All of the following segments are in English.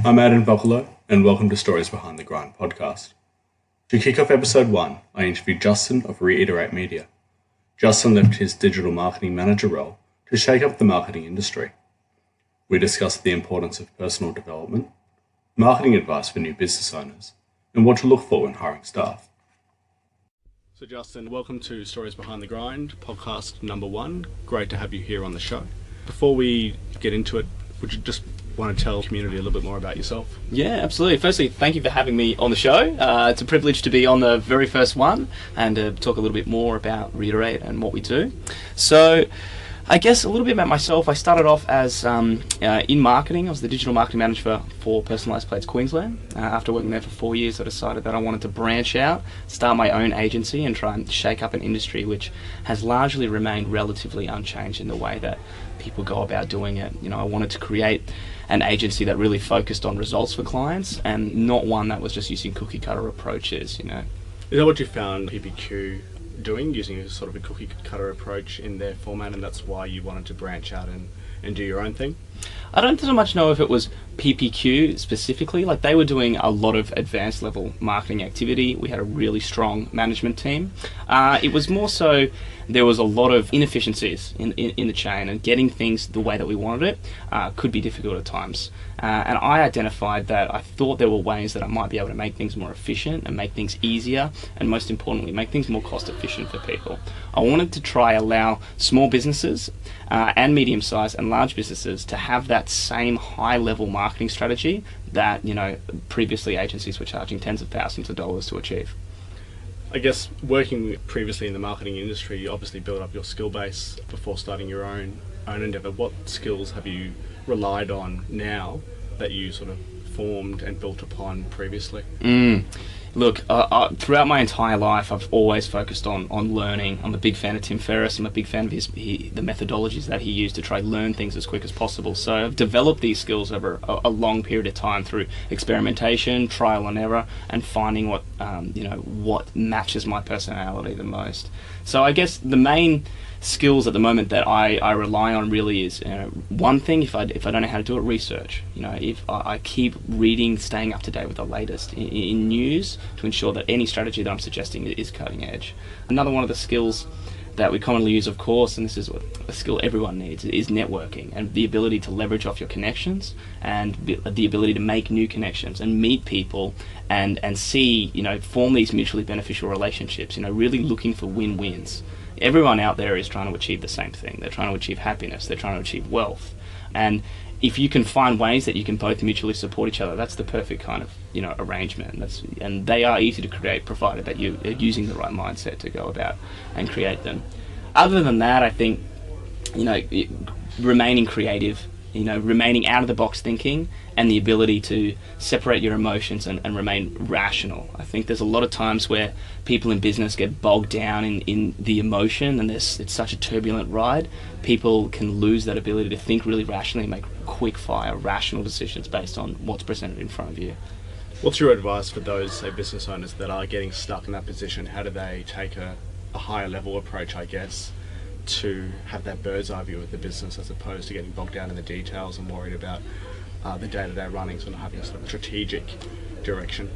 I'm Adam Bucklow, and welcome to Stories Behind the Grind podcast. To kick off episode 1, I interviewed Justin of Reiterate Media. Justin left his digital marketing manager role to shake up the marketing industry. We discussed the importance of personal development, marketing advice for new business owners, and what to look for when hiring staff. So Justin, welcome to Stories Behind the Grind, podcast number 1. Great to have you here on the show. Before we get into it, would you just want to tell the community a little bit more about yourself? Yeah, absolutely. Firstly, thank you for having me on the show. It's a privilege to be on the very first one and to talk a little bit more about Reiterate and what we do. So, I guess a little bit about myself. I started off as in marketing. I was the digital marketing manager for Personalised Plates Queensland. After working there for 4 years, I decided that I wanted to branch out, start my own agency and try and shake up an industry which has largely remained relatively unchanged in the way that people go about doing it. You know, I wanted to create an agency that really focused on results for clients and not one that was just using cookie cutter approaches, you know. Is that what you found PPQ doing, using a sort of a cookie cutter approach in their format, and that's why you wanted to branch out and do your own thing? I don't so much know if it was PPQ specifically. Like, they were doing a lot of advanced level marketing activity. We had a really strong management team. It was more so there was a lot of inefficiencies in the chain, and getting things the way that we wanted it could be difficult at times. And I identified that I thought there were ways that I might be able to make things more efficient and make things easier, and most importantly, make things more cost efficient for people. I wanted to try allow small businesses and medium-sized and large businesses to have that same high-level marketing strategy that, you know, previously agencies were charging tens of thousands of dollars to achieve. I guess working previously in the marketing industry, you obviously built up your skill base before starting your own endeavour. What skills have you relied on now that you sort of formed and built upon previously? Look, throughout my entire life, I've always focused on learning. I'm a big fan of Tim Ferriss. I'm a big fan of the methodologies that he used to try to learn things as quick as possible. So I've developed these skills over a long period of time through experimentation, trial and error, and finding what matches my personality the most. So I guess the main skills at the moment that I rely on really is one thing, if I don't know how to do it, research. You know, if I keep reading, staying up to date with the latest in news to ensure that any strategy that I'm suggesting is cutting edge. Another one of the skills that we commonly use, of course, and this is a skill everyone needs, is networking, and the ability to leverage off your connections and the ability to make new connections and meet people and see, you know, form these mutually beneficial relationships, you know, really looking for win-wins. Everyone out there is trying to achieve the same thing. They're trying to achieve happiness. They're trying to achieve wealth. And if you can find ways that you can both mutually support each other, that's the perfect kind of, you know, arrangement. And they are easy to create, provided that you're using the right mindset to go about and create them. Other than that, I think, you know, remaining creative, you know, remaining out of the box thinking, and the ability to separate your emotions and remain rational. I think there's a lot of times where people in business get bogged down in the emotion, and it's such a turbulent ride. People can lose that ability to think really rationally and make quick fire, rational decisions based on what's presented in front of you. What's your advice for those, say, business owners that are getting stuck in that position? How do they take a higher level approach, I guess, to have that bird's eye view of the business as opposed to getting bogged down in the details and worried about the day-to-day runnings and not having a sort of strategic direction?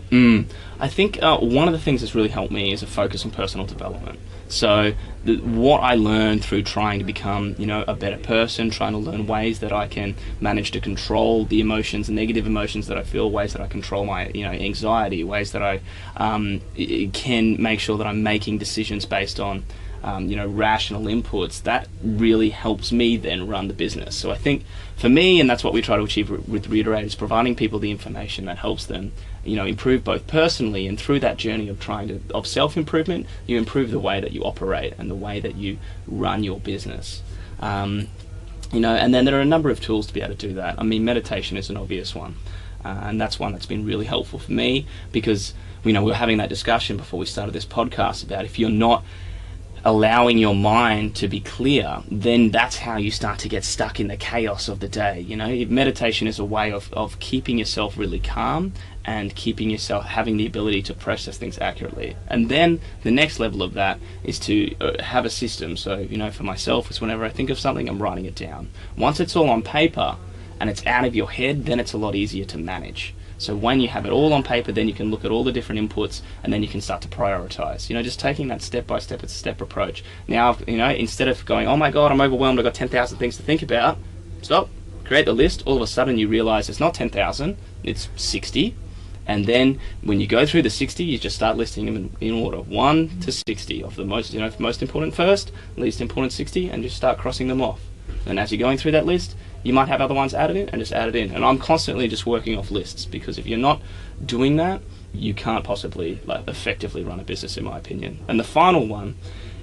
I think one of the things that's really helped me is a focus on personal development. So what I learned through trying to become, you know, a better person, trying to learn ways that I can manage to control the emotions, negative emotions that I feel, ways that I control my, you know, anxiety, ways that I can make sure that I'm making decisions based on rational inputs, that really helps me then run the business. So I think for me, and that's what we try to achieve with Reiterate, is providing people the information that helps them, you know, improve both personally, and through that journey of self-improvement, you improve the way that you operate and the way that you run your business. And then there are a number of tools to be able to do that. I mean, meditation is an obvious one. And that's one that's been really helpful for me, because, you know, we were having that discussion before we started this podcast about if you're not allowing your mind to be clear, then that's how you start to get stuck in the chaos of the day. You know, meditation is a way of keeping yourself really calm and keeping yourself having the ability to process things accurately. And then the next level of that is to have a system. So, you know, for myself, it's whenever I think of something, I'm writing it down. Once it's all on paper and it's out of your head, then it's a lot easier to manage. So when you have it all on paper, then you can look at all the different inputs, and then you can start to prioritize. Just taking that step approach. Now, instead of going, oh my God, I'm overwhelmed, I've got 10,000 things to think about, stop, create the list. All of a sudden you realize it's not 10,000, it's 60. And then when you go through the 60, you just start listing them in order, 1 to 60, of the most important first, least important 60, and just start crossing them off. And as you're going through that list, you might have other ones added in, and just add it in. And I'm constantly just working off lists, because if you're not doing that, you can't possibly effectively run a business, in my opinion. And the final one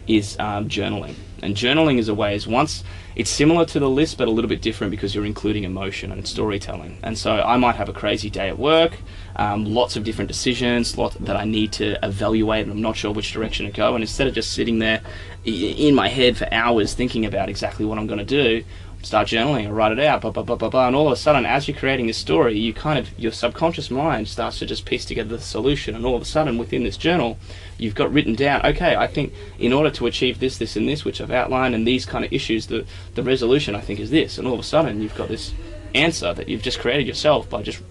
is journaling. And journaling is it's similar to the list, but a little bit different, because you're including emotion and storytelling. And so I might have a crazy day at work, lots of different decisions, that I need to evaluate, and I'm not sure which direction to go. And instead of just sitting there in my head for hours thinking about exactly what I'm going to do, start journaling or write it out, and all of a sudden, as you're creating this story, your subconscious mind starts to just piece together the solution, and all of a sudden, within this journal, you've got written down, okay, I think in order to achieve this, and this, which I've outlined, and these kind of issues, the resolution, I think, is this, and all of a sudden, you've got this answer that you've just created yourself by just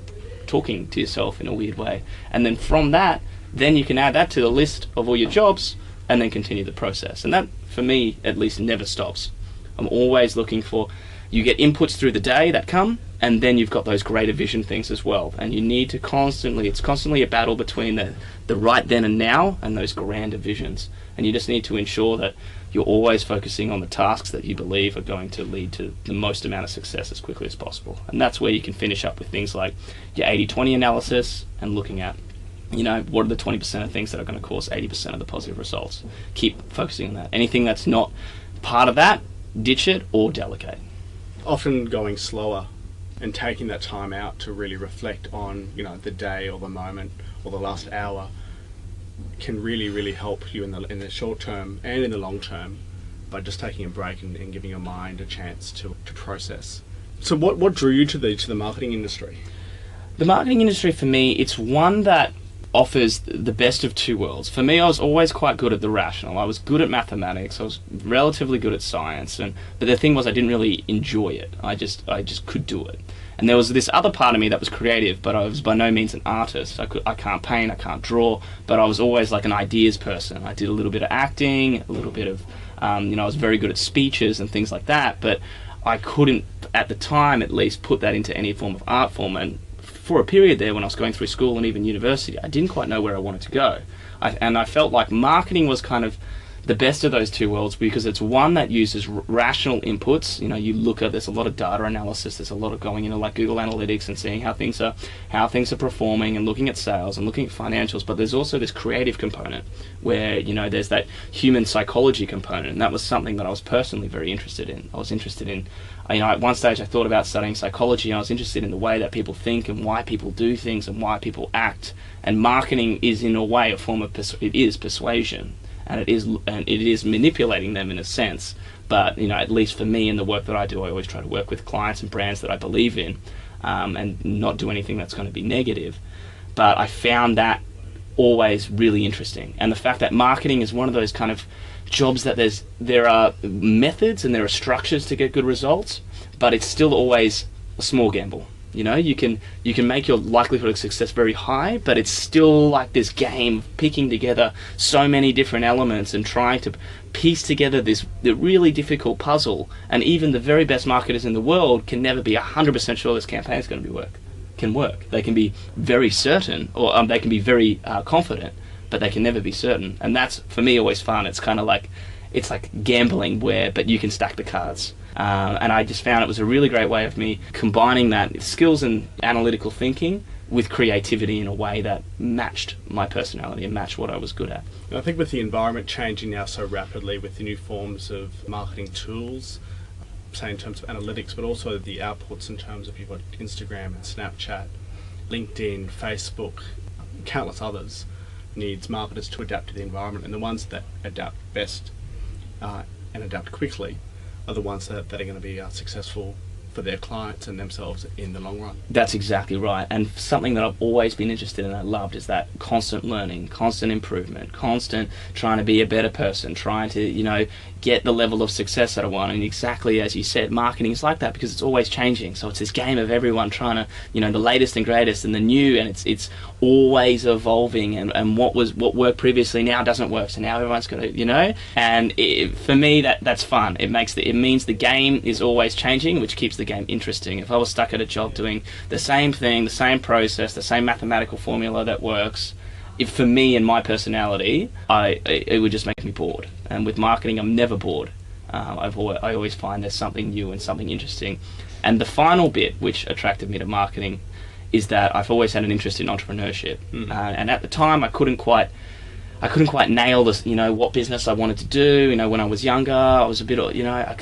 talking to yourself in a weird way. And then from that, then you can add that to the list of all your jobs, and then continue the process. And that, for me, at least, never stops. I'm always looking for, you get inputs through the day that come, and then you've got those greater vision things as well. And you need to it's constantly a battle between the right then and now and those grander visions. And you just need to ensure that you're always focusing on the tasks that you believe are going to lead to the most amount of success as quickly as possible. And that's where you can finish up with things like your 80-20 analysis, and looking at, what are the 20% of things that are going to cause 80% of the positive results. Keep focusing on that. Anything that's not part of that, ditch it or delegate. Often going slower and taking that time out to really reflect on, the day or the moment or the last hour can really, really help you in the short term and in the long term, by just taking a break and giving your mind a chance to process. So what drew you to the marketing industry? The marketing industry, for me, it's one that offers the best of two worlds. For me, I was always quite good at the rational. I was good at mathematics. I was relatively good at science, but the thing was, I didn't really enjoy it. I just could do it. And there was this other part of me that was creative, but I was by no means an artist. I can't paint, I can't draw, but I was always like an ideas person. I did a little bit of acting, a little bit of, I was very good at speeches and things like that, but I couldn't, at the time at least, put that into any form of art form. And for a period there, when I was going through school and even university, I didn't quite know where I wanted to go. And I felt like marketing was kind of the best of those two worlds, because it's one that uses rational inputs. You look at, there's a lot of data analysis, there's a lot of going into like Google Analytics and seeing how things are performing, and looking at sales and looking at financials. But there's also this creative component where, there's that human psychology component, and that was something that I was personally very interested in. I was interested in, at one stage I thought about studying psychology. I was interested in the way that people think and why people do things and why people act. And marketing is, in a way, a form of persuasion. And it is manipulating them in a sense. But at least for me, in the work that I do, I always try to work with clients and brands that I believe in, and not do anything that's going to be negative. But I found that always really interesting. And the fact that marketing is one of those kind of jobs that there are methods and there are structures to get good results, but it's still always a small gamble. You can make your likelihood of success very high, but it's still like this game of picking together so many different elements and trying to piece together the really difficult puzzle. And even the very best marketers in the world can never be 100% sure this campaign is going to work. They can be very certain, or they can be very confident, but they can never be certain. And that's, for me, always fun. It's kind of like, it's like gambling but you can stack the cards. And I just found it was a really great way of me combining that skills and analytical thinking with creativity in a way that matched my personality and matched what I was good at. And I think with the environment changing now so rapidly, with the new forms of marketing tools, say in terms of analytics, but also the outputs in terms of, you've got Instagram and Snapchat, LinkedIn, Facebook, countless others, needs marketers to adapt to the environment. And the ones that adapt best and adapt quickly are the ones that are going to be successful for their clients and themselves in the long run. That's exactly right. And something that I've always been interested in, I loved, is that constant learning, constant improvement, constant trying to be a better person, trying to, get the level of success that I want. And exactly as you said, marketing is like that because it's always changing. So it's this game of everyone trying to, the latest and greatest and the new, and it's always evolving. And what worked previously now doesn't work. So now everyone's got to, And for me, that's fun. It means the game is always changing, which keeps the game interesting. If I was stuck at a job doing the same thing, the same process, the same mathematical formula that works, if for me and my personality, it would just make me bored. And with marketing, I'm never bored. I always find there's something new and something interesting. And the final bit which attracted me to marketing is that I've always had an interest in entrepreneurship. And at the time, I couldn't quite nail this, what business I wanted to do. When I was younger, I was a bit, I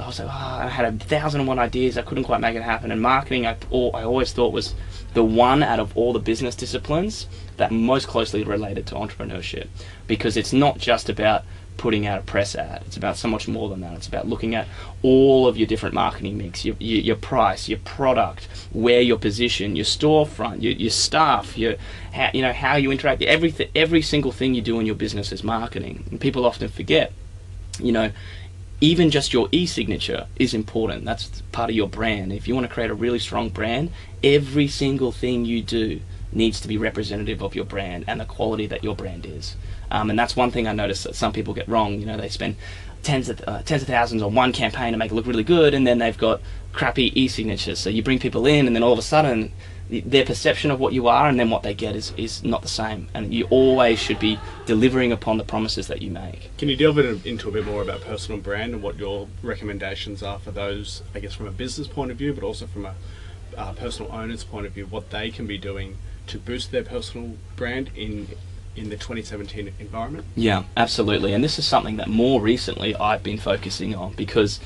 was like, I had 1,001 ideas. I couldn't quite make it happen. And marketing, I always thought was the one out of all the business disciplines that most closely related to entrepreneurship, because it's not just about putting out a press ad. It's about so much more than that. It's about looking at all of your different marketing mix, your price, your product, where you're positioned, your storefront, your staff, how you interact. Every single thing you do in your business is marketing. And people often forget, even just your e-signature is important. That's part of your brand. If you want to create a really strong brand, every single thing you do needs to be representative of your brand and the quality that your brand is. And that's one thing I noticed that some people get wrong. They spend tens of thousands on one campaign to make it look really good, and then they've got crappy e-signatures. So you bring people in, and then all of a sudden their perception of what you are and then what they get is not the same. And you always should be delivering upon the promises that you make. Can you delve into a bit more about personal brand and what your recommendations are for those, I guess, from a business point of view, but also from a personal owner's point of view, what they can be doing to boost their personal brand in the 2017 environment? Yeah, absolutely. And this is something that more recently I've been focusing on, because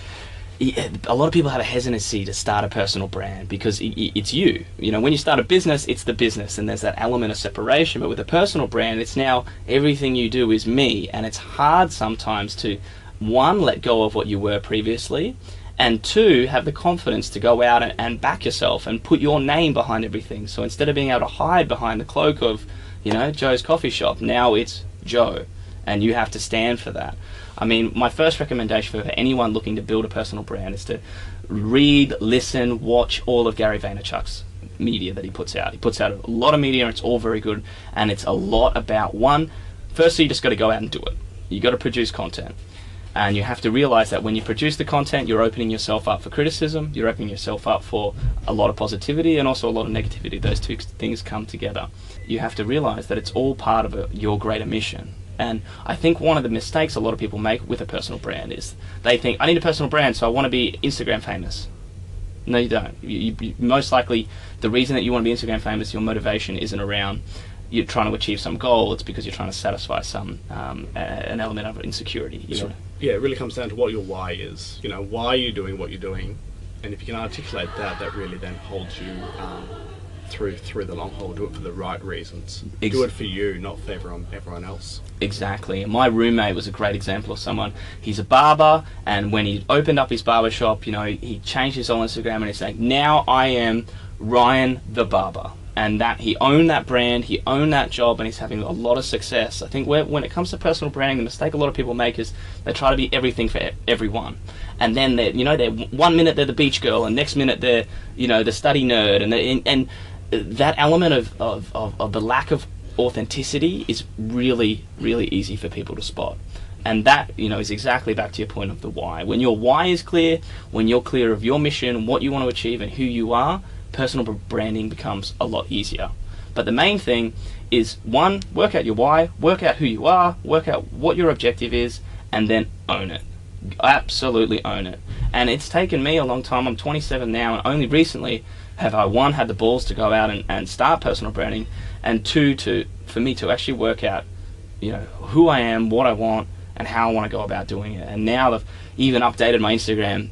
a lot of people have a hesitancy to start a personal brand because it's you. When you start a business, it's the business, and there's that element of separation. But with a personal brand, it's now everything you do is me, and it's hard sometimes to, one, let go of what you were previously, and two, have the confidence to go out and back yourself and put your name behind everything. So instead of being able to hide behind the cloak of, Joe's coffee shop, now it's Joe, and you have to stand for that. I mean, my first recommendation for anyone looking to build a personal brand is to read, listen, watch all of Gary Vaynerchuk's media that he puts out. He puts out a lot of media, and it's all very good, and it's a lot about, firstly, you just got to go out and do it. You got to produce content. And you have to realize that when you produce the content, you're opening yourself up for criticism, you're opening yourself up for a lot of positivity and also a lot of negativity. Those two things come together. You have to realize that it's all part of your greater mission. And I think one of the mistakes a lot of people make with a personal brand is they think, I need a personal brand, so I want to be Instagram famous. No, you don't. You most likely, the reason that you want to be Instagram famous, your motivation isn't around you're trying to achieve some goal. It's because you're trying to satisfy some an element of insecurity. Yeah, it really comes down to what your why is. Why are you doing what you're doing? And if you can articulate that really then holds you through the long haul. Do it for the right reasons. Do it for you, not for everyone else. Exactly. And my roommate was a great example of someone. He's a barber, and when he opened up his barber shop, he changed his whole Instagram, and he's saying, now I am Ryan the Barber. And that he owned that brand, he owned that job, and he's having a lot of success. I think when it comes to personal branding, the mistake a lot of people make is they try to be everything for everyone. And then they're 1 minute they're the beach girl, and next minute they're the study nerd, and that element of the lack of authenticity is really, really easy for people to spot. And that, is exactly back to your point of the why. When your why is clear, when you're clear of your mission, what you want to achieve, and who you are, personal branding becomes a lot easier. But the main thing is, one, work out your why, work out who you are, work out what your objective is, and then own it. Absolutely own it. And it's taken me a long time. I'm 27 now, and only recently have I, one, had the balls to go out and start personal branding, and two, for me to actually work out, who I am, what I want, and how I want to go about doing it. And now I've even updated my Instagram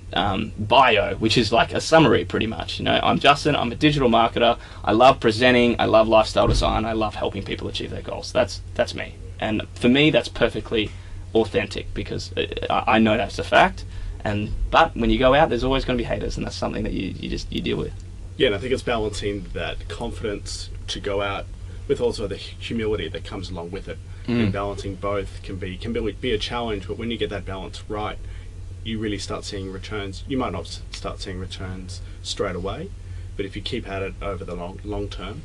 bio, which is like a summary pretty much. I'm Justin, I'm a digital marketer, I love presenting, I love lifestyle design, I love helping people achieve their goals. That's me. And for me, that's perfectly authentic, because I know that's a fact, But when you go out, there's always going to be haters, and that's something that you deal with. Yeah, and I think it's balancing that confidence to go out with also the humility that comes along with it. And balancing both can be a challenge, but when you get that balance right, you really start seeing returns. You might not start seeing returns straight away, but if you keep at it over the long term,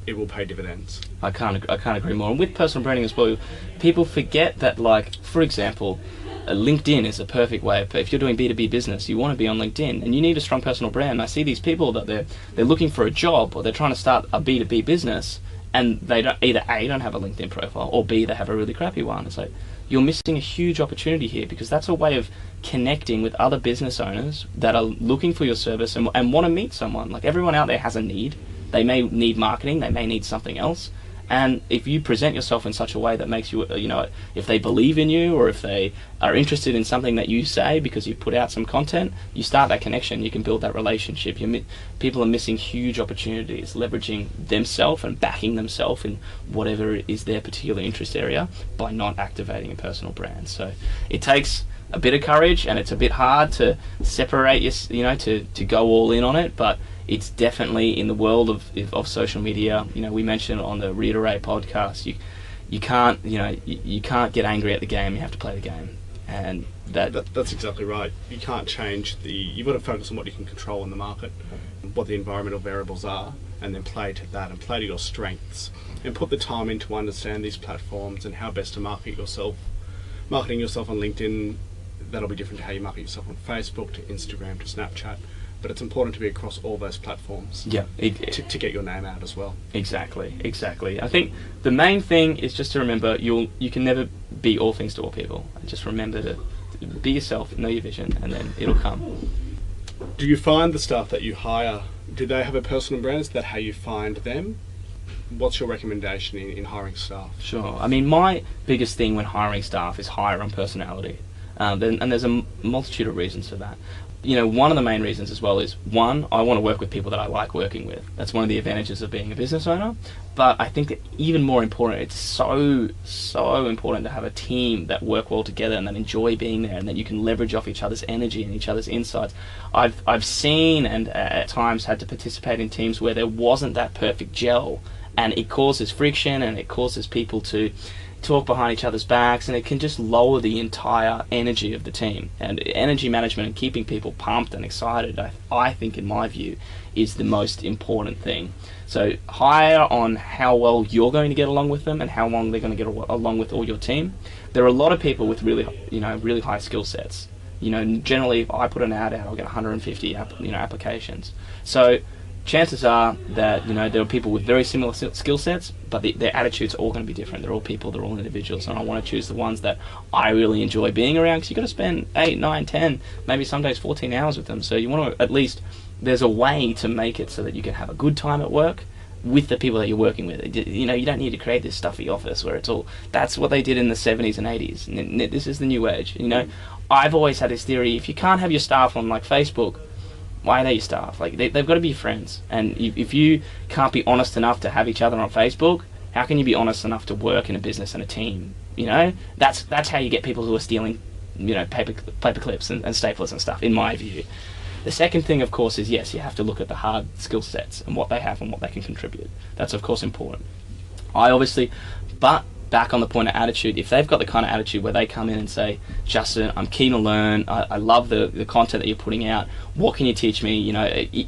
it will pay dividends. I can't agree more. And with personal branding as well, people forget that, like, for example, LinkedIn is a perfect way. If you're doing B2B business, you want to be on LinkedIn, and you need a strong personal brand. I see these people that they're looking for a job, or they're trying to start a B2B business, and they don't either A, don't have a LinkedIn profile, or B, they have a really crappy one. It's like, you're missing a huge opportunity here, because that's a way of connecting with other business owners that are looking for your service and want to meet someone. Like, everyone out there has a need. They may need marketing, they may need something else. And if you present yourself in such a way that makes you, if they believe in you, or if they are interested in something that you say because you put out some content, you start that connection, you can build that relationship. People are missing huge opportunities, leveraging themselves and backing themselves in whatever is their particular interest area by not activating a personal brand. So it takes a bit of courage, and it's a bit hard to separate to go all in on it, but it's definitely, in the world of social media, we mentioned on the Reiterate podcast, you can't get angry at the game, you have to play the game. And that's exactly right. You can't change you've got to focus on what you can control in the market, what the environmental variables are, and then play to that, and play to your strengths, and put the time in to understand these platforms and how best to market yourself. Marketing yourself on LinkedIn, that'll be different to how you market yourself on Facebook, to Instagram, to Snapchat. But it's important to be across all those platforms. Yeah, to get your name out as well. Exactly. I think the main thing is just to remember you can never be all things to all people. Just remember to be yourself, know your vision, and then it'll come. Do you find the staff that you hire, do they have a personal brand? Is that how you find them? What's your recommendation in hiring staff? Sure. I mean, my biggest thing when hiring staff is hire on personality. And there's a multitude of reasons for that. One of the main reasons as well is, one, I want to work with people that I like working with. That's one of the advantages of being a business owner. But I think that even more important, it's so important to have a team that work well together and that enjoy being there, and that you can leverage off each other's energy and each other's insights. I've seen and at times had to participate in teams where there wasn't that perfect gel, and it causes friction, and it causes people to talk behind each other's backs, and it can just lower the entire energy of the team. And energy management and keeping people pumped and excited, I think, in my view, is the most important thing. So hire on how well you're going to get along with them and how long they're going to get along with all your team. There are a lot of people with really high skill sets. Generally, if I put an ad out, I'll get 150 applications. So chances are that there are people with very similar skill sets, but their attitudes are all going to be different. They're all people, they're all individuals, and I want to choose the ones that I really enjoy being around, because you've got to spend 8, 9, 10, maybe some days 14 hours with them. So you want to, at least, there's a way to make it so that you can have a good time at work with the people that you're working with. You don't need to create this stuffy office where it's all, that's what they did in the 70s and 80s. And this is the new age. I've always had this theory, if you can't have your staff on like Facebook, why are they your staff? Like, they've got to be friends. And if you can't be honest enough to have each other on Facebook, how can you be honest enough to work in a business and a team? That's how you get people who are stealing, paper clips and staplers and stuff, in my view. The second thing, of course, is, yes, you have to look at the hard skill sets and what they have and what they can contribute. That's, of course, important. But back on the point of attitude, if they've got the kind of attitude where they come in and say, Justin, I'm keen to learn, I love the content that you're putting out, what can you teach me?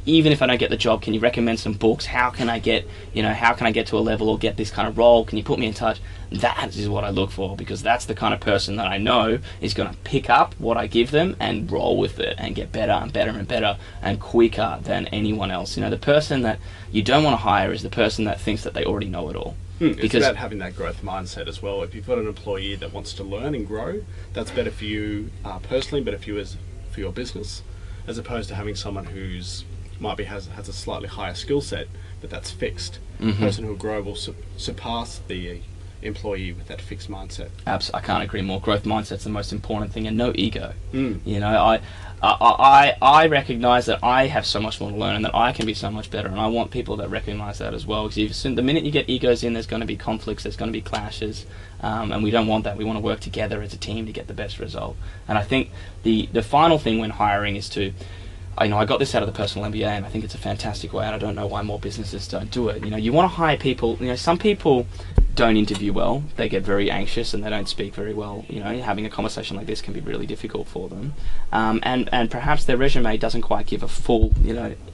Even if I don't get the job, can you recommend some books? How can I get to a level or get this kind of role? Can you put me in touch? That is what I look for, because that's the kind of person that I know is going to pick up what I give them and roll with it and get better and better and better and quicker than anyone else. The person that you don't want to hire is the person that thinks that they already know it all. It's about having that growth mindset as well. If you've got an employee that wants to learn and grow, that's better for you personally, better for you for your business, as opposed to having someone who's has a slightly higher skill set, but that's fixed. The person who'll grow will surpass the employee with that fixed mindset. I can't agree more. Growth mindset's the most important thing, and no ego. Mm. You know, I recognise that I have so much more to learn and that I can be so much better, and I want people that recognise that as well. Because the minute you get egos in, there's going to be conflicts, there's going to be clashes, and we don't want that. We want to work together as a team to get the best result. And I think the final thing when hiring is to, I got this out of the personal MBA, and I think it's a fantastic way, and I don't know why more businesses don't do it. You know, you want to hire people. You know, some people don't interview well, they get very anxious and they don't speak very well. You know, having a conversation like this can be really difficult for them, and perhaps their resume doesn't quite give a full,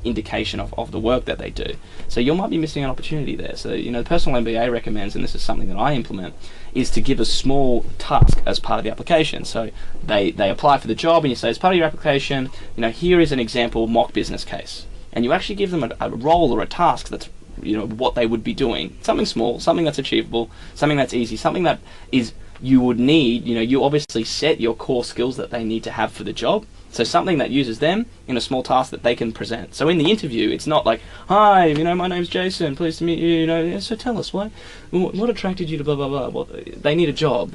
indication of the work that they do. So you might be missing an opportunity there. So, the personal MBA recommends, and this is something that I implement, is to give a small task as part of the application. So they apply for the job, and you say, as part of your application, here is an example mock business case, and you actually give them a role or a task that's what they would be doing. Something small, something that's achievable, something that's easy, something that is you would need. You obviously set your core skills that they need to have for the job. So something that uses them in a small task that they can present. So in the interview, it's not like, hi, my name's Jason, pleased to meet you, so tell us, what attracted you to blah, blah, blah. Well, they need a job.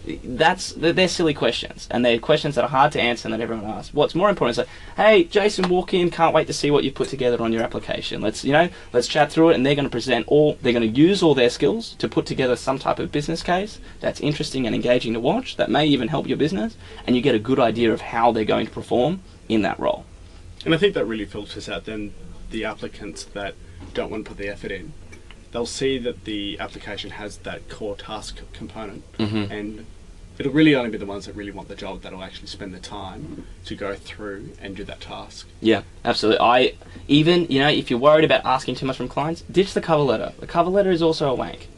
They're silly questions, and they're questions that are hard to answer and that everyone asks. What's more important is like, hey, Jason, walk in, can't wait to see what you put together on your application. Let's chat through it, and they're going to use all their skills to put together some type of business case that's interesting and engaging to watch, that may even help your business, and you get a good idea of how they're going to perform in that role. And I think that really filters out then the applicants that don't want to put the effort in. They'll see that the application has that core task component, and it'll really only be the ones that really want the job that'll actually spend the time to go through and do that task. Yeah, absolutely. If you're worried about asking too much from clients, ditch the cover letter. The cover letter is also a wank.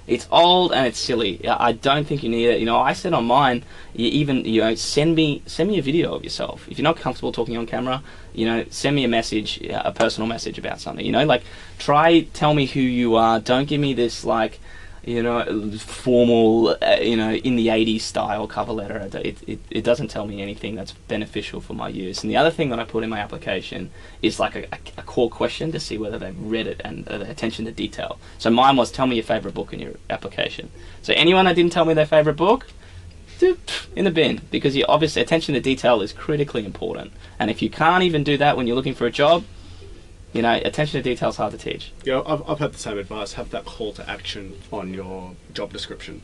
It's old and it's silly. I don't think you need it. I said on mine, send me a video of yourself. If you're not comfortable talking on camera, send me a message, a personal message about something. Tell me who you are. Don't give me this formal, in the 80s style cover letter. It doesn't tell me anything that's beneficial for my use. And the other thing that I put in my application is like a core question to see whether they've read it and their attention to detail. So mine was, tell me your favorite book in your application. So anyone that didn't tell me their favorite book, in the bin, because obviously attention to detail is critically important. And if you can't even do that when you're looking for a job, attention to detail is hard to teach. Yeah, I've had the same advice. Have that call to action on your job description.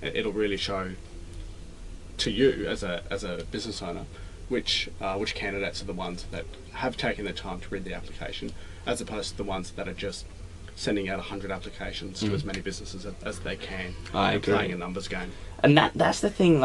It'll really show to you as a business owner which candidates are the ones that have taken the time to read the application, as opposed to the ones that are just sending out 100 applications to as many businesses as they can and playing a numbers game. And that's the thing.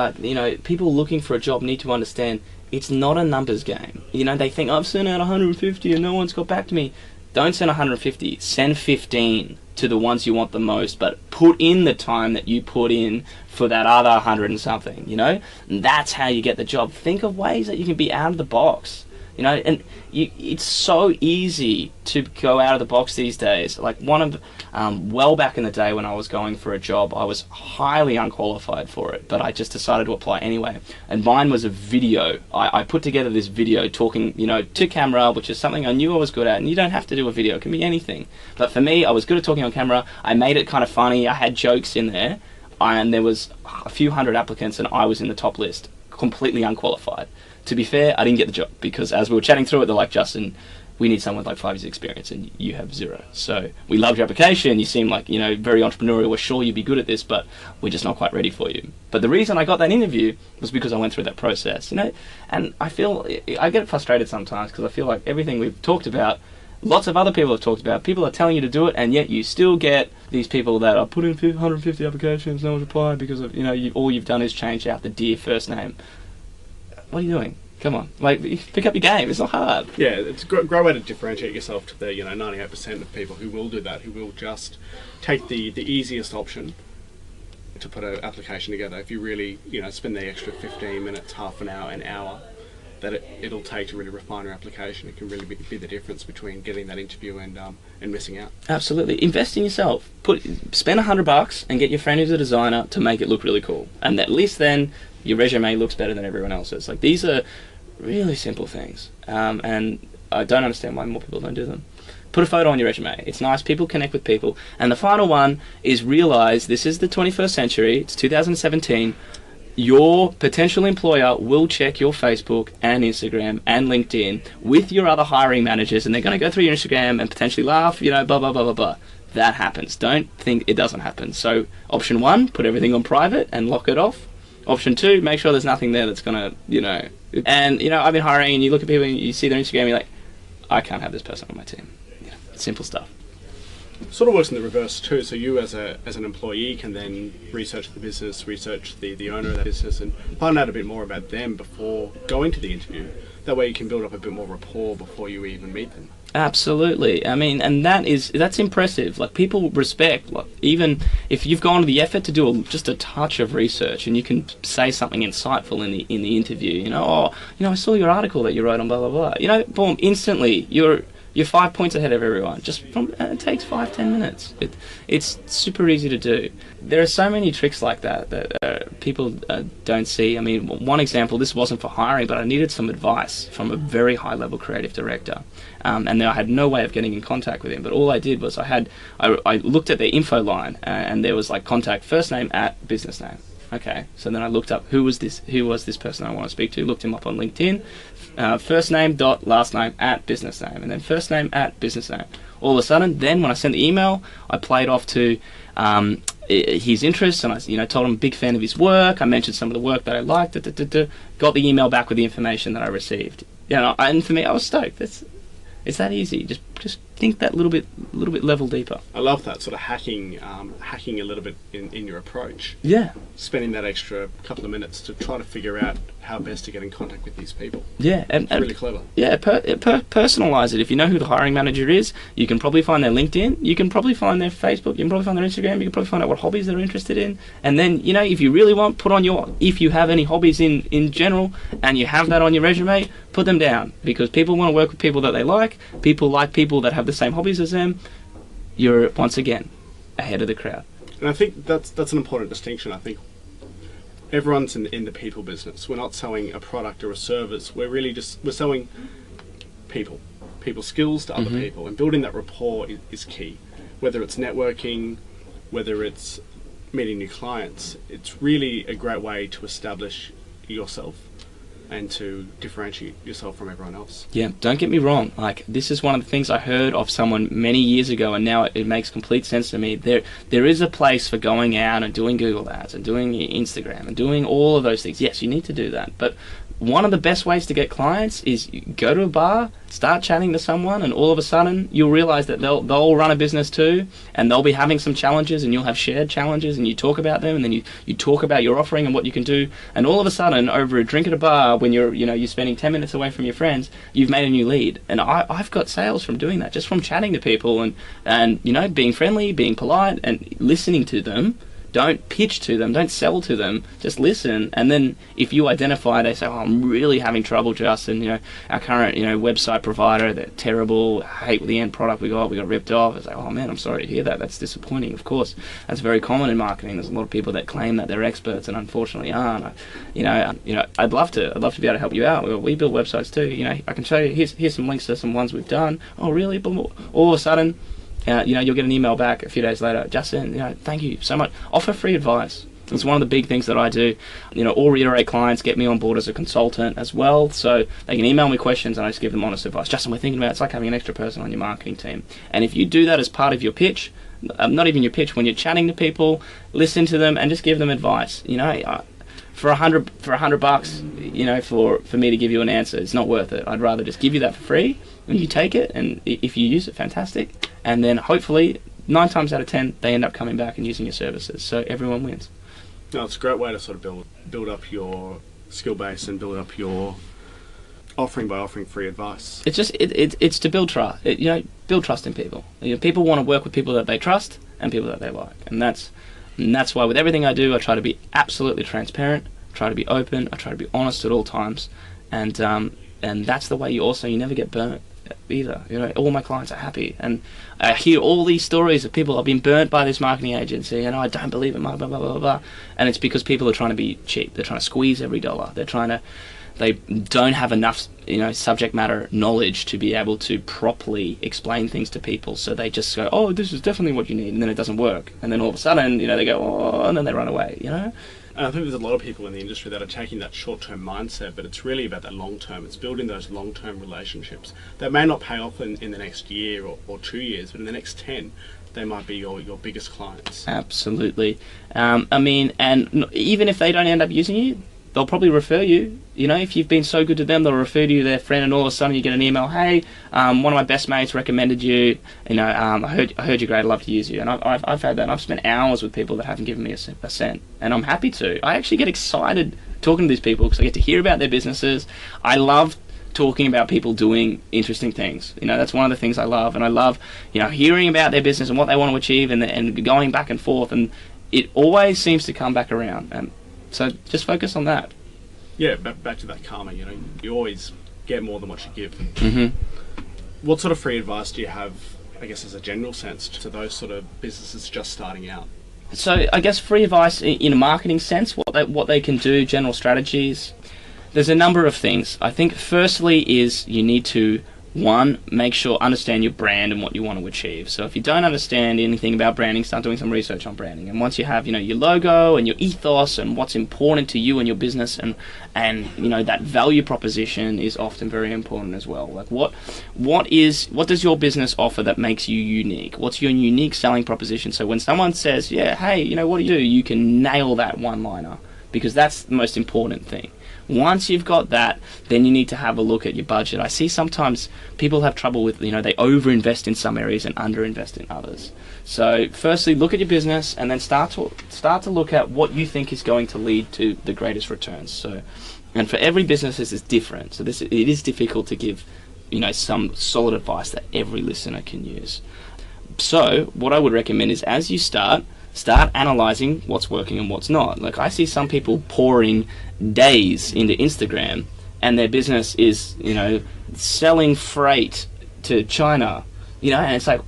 People looking for a job need to understand. It's not a numbers game. They think, I've sent out 150 and no one's got back to me. Don't send 150. Send 15 to the ones you want the most, but put in the time that you put in for that other 100 and something, And that's how you get the job. Think of ways that you can be out of the box. It's so easy to go out of the box these days. Like well back in the day when I was going for a job, I was highly unqualified for it, but I just decided to apply anyway. And mine was a video. I put together this video talking, to camera, which is something I knew I was good at. And you don't have to do a video; it can be anything. But for me, I was good at talking on camera. I made it kind of funny. I had jokes in there, and there was a few hundred applicants, and I was in the top list, completely unqualified. To be fair, I didn't get the job because as we were chatting through it, they're like, Justin, we need someone with like 5 years experience and you have 0. So we loved your application. You seem like, very entrepreneurial. We're sure you'd be good at this, but we're just not quite ready for you. But the reason I got that interview was because I went through that process, and I get frustrated sometimes because I feel like everything we've talked about, lots of other people have talked about, people are telling you to do it, and yet you still get these people that are put in 150 applications, no one's replied because of, all you've done is change out the dear first name. What are you doing? Come on, pick up your game. It's not hard. Yeah, it's a great way to differentiate yourself to the 98% of people who will do that, who will just take the easiest option to put an application together. If you really spend the extra 15 minutes, half an hour that it'll take to really refine your application, it can really be the difference between getting that interview and missing out. Absolutely, invest in yourself. Spend $100 and get your friend who's a designer to make it look really cool, and at least then your resume looks better than everyone else's. These are really simple things, and I don't understand why more people don't do them. Put a photo on your resume. It's nice. People connect with people. And the final one is realize this is the 21st century. It's 2017. Your potential employer will check your Facebook and Instagram and LinkedIn with your other hiring managers, and they're going to go through your Instagram and potentially laugh, blah, blah, blah, blah, blah. That happens. Don't think it doesn't happen. So option 1, put everything on private and lock it off. Option 2, make sure there's nothing there that's going to, and, I've been hiring, and you look at people and you see their Instagram and you're like, I can't have this person on my team. Simple stuff. Sort of works in the reverse too. So you as an employee can then research the business, research the owner of that business, and find out a bit more about them before going to the interview. That way you can build up a bit more rapport before you even meet them. Absolutely. I mean, and that's impressive. Like, people respect, like, even if you've gone to the effort to do just a touch of research, and you can say something insightful in the interview. I saw your article that you wrote on blah blah blah. Boom, instantly you're 5 points ahead of everyone. Just from it takes 5-10 minutes. It's super easy to do. There are so many tricks like that people don't see. I mean, one example. This wasn't for hiring, but I needed some advice from a very high level creative director, and then I had no way of getting in contact with him. But all I did was I looked at their info line, and there was like contact first name at business name. Okay, so then I looked up who was this person I want to speak to. Looked him up on LinkedIn. First name dot last name at business name, and then first name at business name. All of a sudden, then when I sent the email, I played off to his interests, and I told him I'm a big fan of his work. I mentioned some of the work that I liked. Got the email back with the information that I received. And for me, I was stoked. It's that easy. Just think that little bit level deeper. I love that sort of hacking a little bit in your approach. Yeah. Spending that extra couple of minutes to try to figure out how best to get in contact with these people. Yeah, it's really clever. Yeah, personalize it. If you know who the hiring manager is, you can probably find their LinkedIn. You can probably find their Facebook. You can probably find their Instagram. You can probably find out what hobbies they're interested in. And then, if you really want, if you have any hobbies in general, and you have that on your resume, put them down, because people want to work with people that they like. People like people that have the same hobbies as them. You're once again ahead of the crowd. And I think that's an important distinction. I think everyone's in the people business. We're not selling a product or a service. We're selling people skills to other people, and building that rapport is key. Whether it's networking, whether it's meeting new clients, it's really a great way to establish yourself and to differentiate yourself from everyone else. Yeah, don't get me wrong. Like, this is one of the things I heard of someone many years ago, and now it makes complete sense to me. There is a place for going out and doing Google ads and doing Instagram and doing all of those things. Yes, you need to do that, but one of the best ways to get clients is you go to a bar, start chatting to someone, and all of a sudden you'll realize that they'll run a business too, and they'll be having some challenges, and you'll have shared challenges, and you talk about them, and then you talk about your offering and what you can do, and all of a sudden, over a drink at a bar, when you're spending 10 minutes away from your friends, you've made a new lead. And I've got sales from doing that, just from chatting to people and being friendly, being polite, and listening to them. Don't pitch to them, don't sell to them, just listen. And then if you identify, they say, I'm really having trouble, Justin, our current, website provider, they're terrible, I hate the end product we got ripped off. It's like, oh man, I'm sorry to hear that, that's disappointing. Of course, that's very common in marketing. There's a lot of people that claim that they're experts and unfortunately aren't. I'd love to be able to help you out. We build websites too, I can show you, here's some links to some ones we've done. Oh really? All of a sudden, you'll get an email back a few days later. Justin, thank you so much. Offer free advice. It's one of the big things that I do. All Reiterate clients get me on board as a consultant as well, so they can email me questions and I just give them honest advice. Justin, we're thinking about it's like having an extra person on your marketing team. And if you do that as part of your pitch, not even your pitch, when you're chatting to people, listen to them and just give them advice. For $100, for me to give you an answer, it's not worth it. I'd rather just give you that for free, and you take it, and if you use it, fantastic. And then hopefully 9 times out of 10 they end up coming back and using your services, so everyone wins. No, it's a great way to sort of build up your skill base and build up your offering by offering free advice. It's just it's to build trust. Build trust in people. People want to work with people that they trust and people that they like, and that's why with everything I do, I try to be absolutely transparent, I try to be open, I try to be honest at all times, and that's the way you never get burnt either. All my clients are happy, and I hear all these stories of people, I've been burnt by this marketing agency, and I don't believe it, blah, blah, blah, blah, blah. And it's because people are trying to be cheap. They're trying to squeeze every dollar. They're trying they don't have enough, subject matter knowledge to be able to properly explain things to people. So they just go, oh, this is definitely what you need, and then it doesn't work. And then all of a sudden, they go, oh, and then they run away, And I think there's a lot of people in the industry that are taking that short-term mindset, but it's really about that long-term. It's building those long-term relationships that may not pay off in the next year or 2 years, but in the next 10, they might be your biggest clients. Absolutely. And even if they don't end up using you, they'll probably refer you. If you've been so good to them, they'll refer you to their friend, and all of a sudden you get an email, hey, one of my best mates recommended you, I heard you're great, I'd love to use you. And I've had that, and I've spent hours with people that haven't given me a cent, and I'm happy to. I actually get excited talking to these people because I get to hear about their businesses. I love talking about people doing interesting things. That's one of the things I love, and I love, hearing about their business and what they want to achieve, and going back and forth, and it always seems to come back around. And so just focus on that. Yeah, back to that karma. You always get more than what you give. Mm-hmm. What sort of free advice do you have, I guess, as a general sense, to those sort of businesses just starting out? So I guess free advice in a marketing sense, what they can do, general strategies. There's a number of things. I think firstly is you need to, understand your brand and what you want to achieve. So if you don't understand anything about branding, start doing some research on branding. And once you have, your logo and your ethos and what's important to you and your business, and that value proposition is often very important as well. Like what does your business offer that makes you unique? What's your unique selling proposition? So when someone says, yeah, hey, what do, you can nail that one-liner, because that's the most important thing. Once you've got that, then you need to have a look at your budget. I see sometimes people have trouble with, they overinvest in some areas and underinvest in others. So firstly, look at your business, and then start to look at what you think is going to lead to the greatest returns. So, and for every business, this is different. So it is difficult to give, some solid advice that every listener can use. So what I would recommend is, as you start analyzing what's working and what's not. Like, I see some people pouring days into Instagram, and their business is, selling freight to China, and it's like,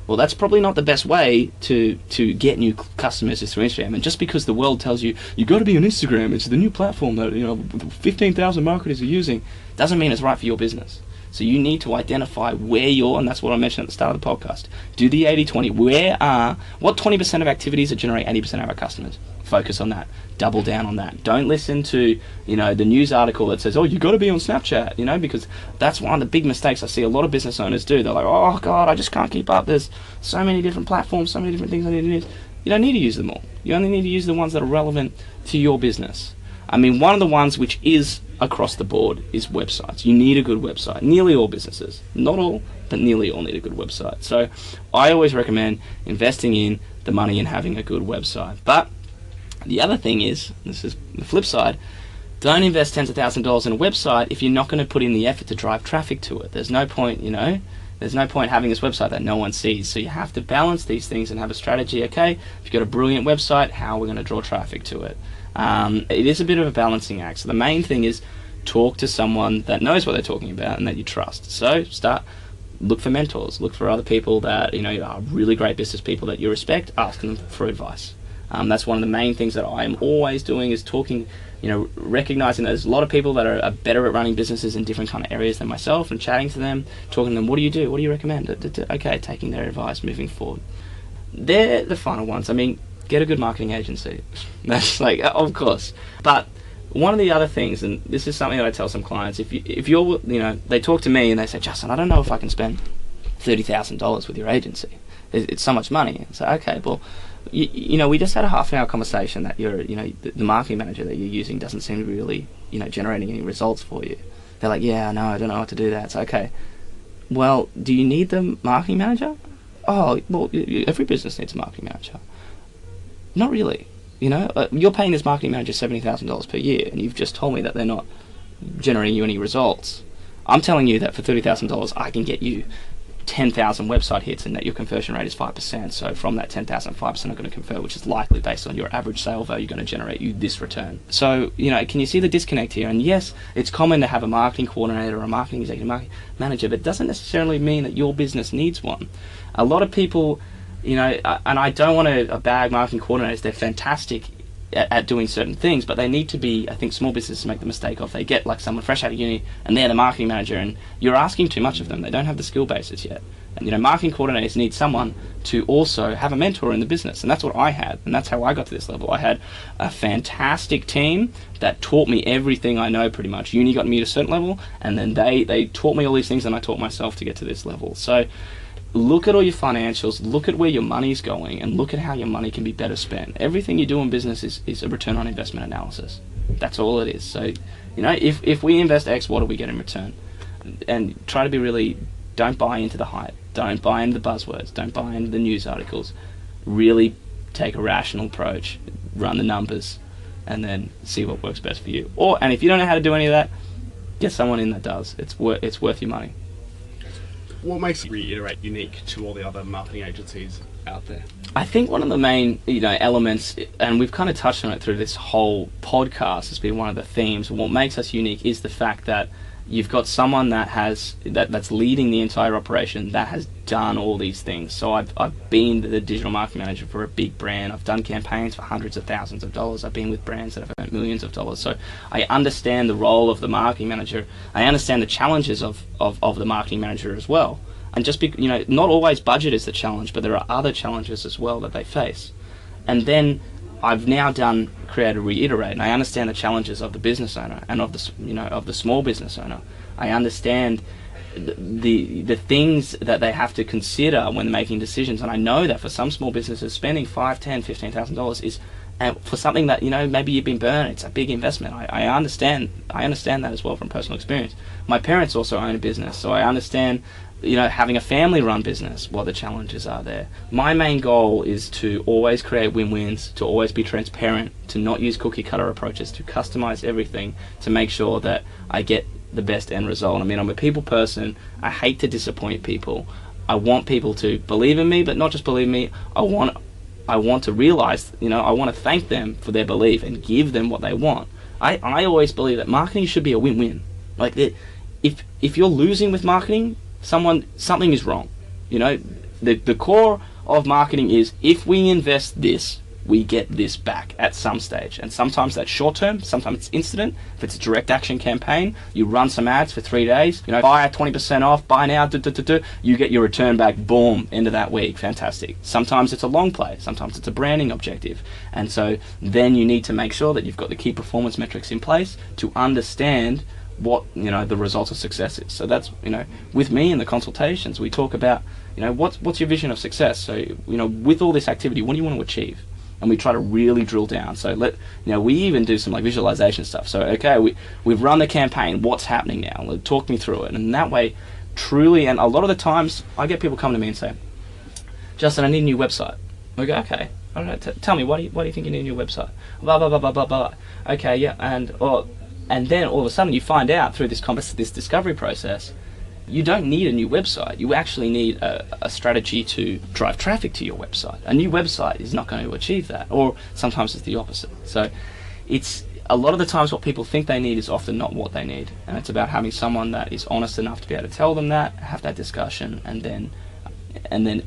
well, that's probably not the best way to get new customers is through Instagram. And just because the world tells you got to be on Instagram, it's the new platform that 15,000 marketers are using, doesn't mean it's right for your business. So you need to identify where and that's what I mentioned at the start of the podcast. Do the 80-20. What 20% of activities that generate 80% of our customers? Focus on that. Double down on that. Don't listen to, the news article that says, oh, you got to be on Snapchat, because that's one of the big mistakes I see a lot of business owners do. They're like, oh, God, I just can't keep up. There's so many different platforms, so many different things I need to use. You don't need to use them all. You only need to use the ones that are relevant to your business. One of the ones which is across the board is websites. You need a good website. Nearly all businesses, not all, but nearly all need a good website. So I always recommend investing in the money and having a good website. But the other thing is, this is the flip side, don't invest tens of thousands of dollars in a website if you're not going to put in the effort to drive traffic to it. There's no point, there's no point having this website that no one sees. So you have to balance these things and have a strategy. Okay, if you've got a brilliant website, how are we going to draw traffic to it? It is a bit of a balancing act. So the main thing is talk to someone that knows what they're talking about and that you trust. So look for mentors, look for other people that are really great business people that you respect, asking them for advice. That's one of the main things that I'm always doing, is talking, recognizing that there's a lot of people that are better at running businesses in different kind of areas than myself, and chatting to them, talking to them, what do you do, what do you recommend? Okay, taking their advice, moving forward. They're the final ones. Get a good marketing agency. That's of course. But one of the other things, and this is something that I tell some clients, if you're, they talk to me and they say, Justin, I don't know if I can spend $30,000 with your agency. It's so much money. So, okay, well, we just had a half-an-hour conversation that the marketing manager that you're using doesn't seem to be really, generating any results for you. They're like, yeah, no, I don't know what to do that. So, okay, well, do you need the marketing manager? Oh, well, every business needs a marketing manager. Not really. You're paying this marketing manager $70,000 per year, and you've just told me that they're not generating you any results. I'm telling you that for $30,000, I can get you 10,000 website hits, and that your conversion rate is 5%. So from that 10,000, 5% are going to convert, which is likely based on your average sale value going to generate you this return. So, can you see the disconnect here? And yes, it's common to have a marketing coordinator or a marketing executive marketing manager, but it doesn't necessarily mean that your business needs one. A lot of people, and I don't want to bag marketing coordinators, they're fantastic at doing certain things, but they need to be, I think small businesses make the mistake of, they get like someone fresh out of uni and they're the marketing manager, and you're asking too much of them. They don't have the skill basis yet. And marketing coordinators need someone to also have a mentor in the business, and that's what I had, and that's how I got to this level. I had a fantastic team that taught me everything I know pretty much. Uni got me to a certain level, and then they taught me all these things, and I taught myself to get to this level. So look at all your financials, look at where your money's going, and look at how your money can be better spent. Everything you do in business is a return on investment analysis. That's all it is. So, if we invest X, what do we get in return? And try to be really, don't buy into the hype. Don't buy into the buzzwords. Don't buy into the news articles. Really take a rational approach, run the numbers, and then see what works best for you. And if you don't know how to do any of that, get someone in that does. It's worth your money. What makes Reiterate unique to all the other marketing agencies out there? I think one of the main elements, and we've kind of touched on it through this whole podcast, has been one of the themes. What makes us unique is the fact that you've got someone that's leading the entire operation that has done all these things. So I've been the digital marketing manager for a big brand. I've done campaigns for hundreds of thousands of dollars. I've been with brands that have earned millions of dollars. So I understand the role of the marketing manager. I understand the challenges of the marketing manager as well. And just not always budget is the challenge, but there are other challenges as well that they face. And then I've now done Create and Reiterate, and I understand the challenges of the business owner and of the small business owner. I understand the things that they have to consider when making decisions, and I know that for some small businesses, spending $5,000, $10,000, $15,000 is for something that maybe you've been burned. It's a big investment. I understand that as well from personal experience. My parents also own a business, so I understand having a family-run business, what the challenges are there. My main goal is to always create win-wins, to always be transparent, to not use cookie-cutter approaches, to customize everything, to make sure that I get the best end result. I mean, I'm a people person. I hate to disappoint people. I want people to believe in me, but not just believe in me. I want to realize, I want to thank them for their belief and give them what they want. I always believe that marketing should be a win-win. Like, if you're losing with marketing, something is wrong. The core of marketing is, if we invest this, we get this back at some stage. And sometimes that's short term, sometimes it's instant. If it's a direct action campaign, you run some ads for 3 days, buy at 20% off, buy now, you get your return back, boom, end of that week, fantastic. Sometimes it's a long play, sometimes it's a branding objective. And so then you need to make sure that you've got the key performance metrics in place to understand what the results of success is. So that's with me in the consultations, we talk about what's your vision of success. So with all this activity, what do you want to achieve? And we try to really drill down. So we even do some visualization stuff. So okay, we've run the campaign, what's happening now? Talk me through it. And that way, truly, and a lot of the times I get people come to me and say, Justin, I need a new website. We go, okay, I don't know, tell me, why do you think you need a new website? Blah blah blah blah blah blah. Okay, yeah, and then all of a sudden you find out through this discovery process, you don't need a new website. You actually need a strategy to drive traffic to your website. A new website is not going to achieve that, or sometimes it's the opposite. So it's a lot of the times what people think they need is often not what they need, and it's about having someone that is honest enough to be able to tell them that, have that discussion, and then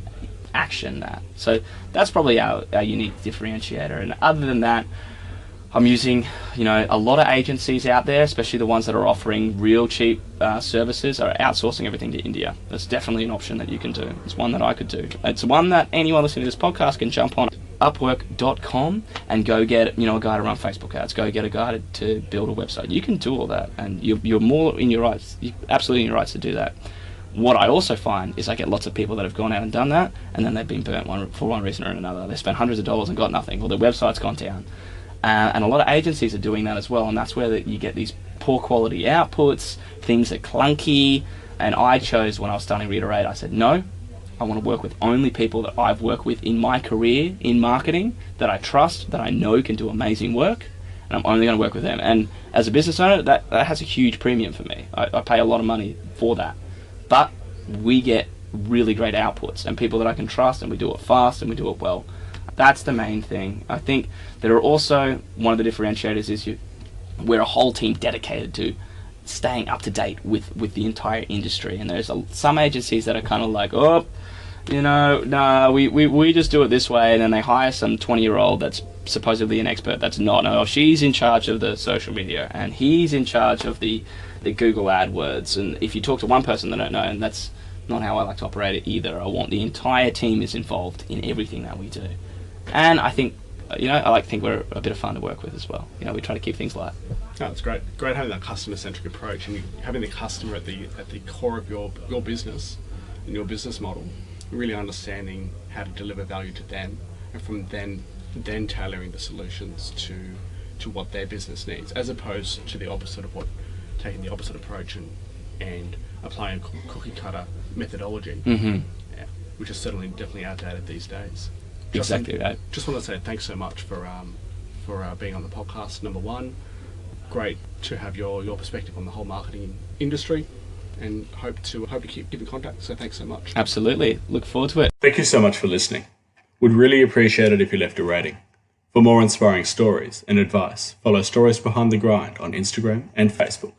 action that. So that's probably our unique differentiator. And other than that, I'm using, a lot of agencies out there, especially the ones that are offering real cheap services, are outsourcing everything to India. That's definitely an option that you can do. It's one that I could do. It's one that anyone listening to this podcast can jump on Upwork.com and go get, a guy to run Facebook ads, go get a guy to build a website. You can do all that, and you're more in your rights. You're absolutely in your rights to do that. What I also find is I get lots of people that have gone out and done that, and then they've been burnt for one reason or another. They spent hundreds of dollars and got nothing, or their website's gone down. And a lot of agencies are doing that as well, and that's where you get these poor quality outputs, things are clunky. And I chose, when I was starting Reiterate, I said, no, I want to work with only people that I've worked with in my career in marketing, that I trust, that I know can do amazing work, and I'm only going to work with them. And as a business owner, that has a huge premium for me. I pay a lot of money for that. But we get really great outputs, and people that I can trust, and we do it fast, and we do it well. That's the main thing. I think there are also, one of the differentiators is we're a whole team dedicated to staying up to date with the entire industry. And there's some agencies that are kind of like, we just do it this way, and then they hire some 20-year-old that's supposedly an expert that's not. No, she's in charge of the social media, and he's in charge of the Google AdWords. And if you talk to one person, they don't know, and that's not how I like to operate it either. I want the entire team is involved in everything that we do. And I think, I like to think we're a bit of fun to work with as well. We try to keep things light. No, it's great. Great having that customer-centric approach and having the customer at the core of your business and your business model, really understanding how to deliver value to them, and from then tailoring the solutions to what their business needs, as opposed to the opposite of taking the opposite approach and applying a cookie-cutter methodology, which is definitely outdated these days. Exactly right. Just want to say thanks so much for being on the podcast. Number one, great to have your perspective on the whole marketing industry, and hope to keep in contact. So thanks so much. Absolutely. Look forward to it. Thank you so much for listening. Would really appreciate it if you left a rating. For more inspiring stories and advice, follow Stories Behind the Grind on Instagram and Facebook.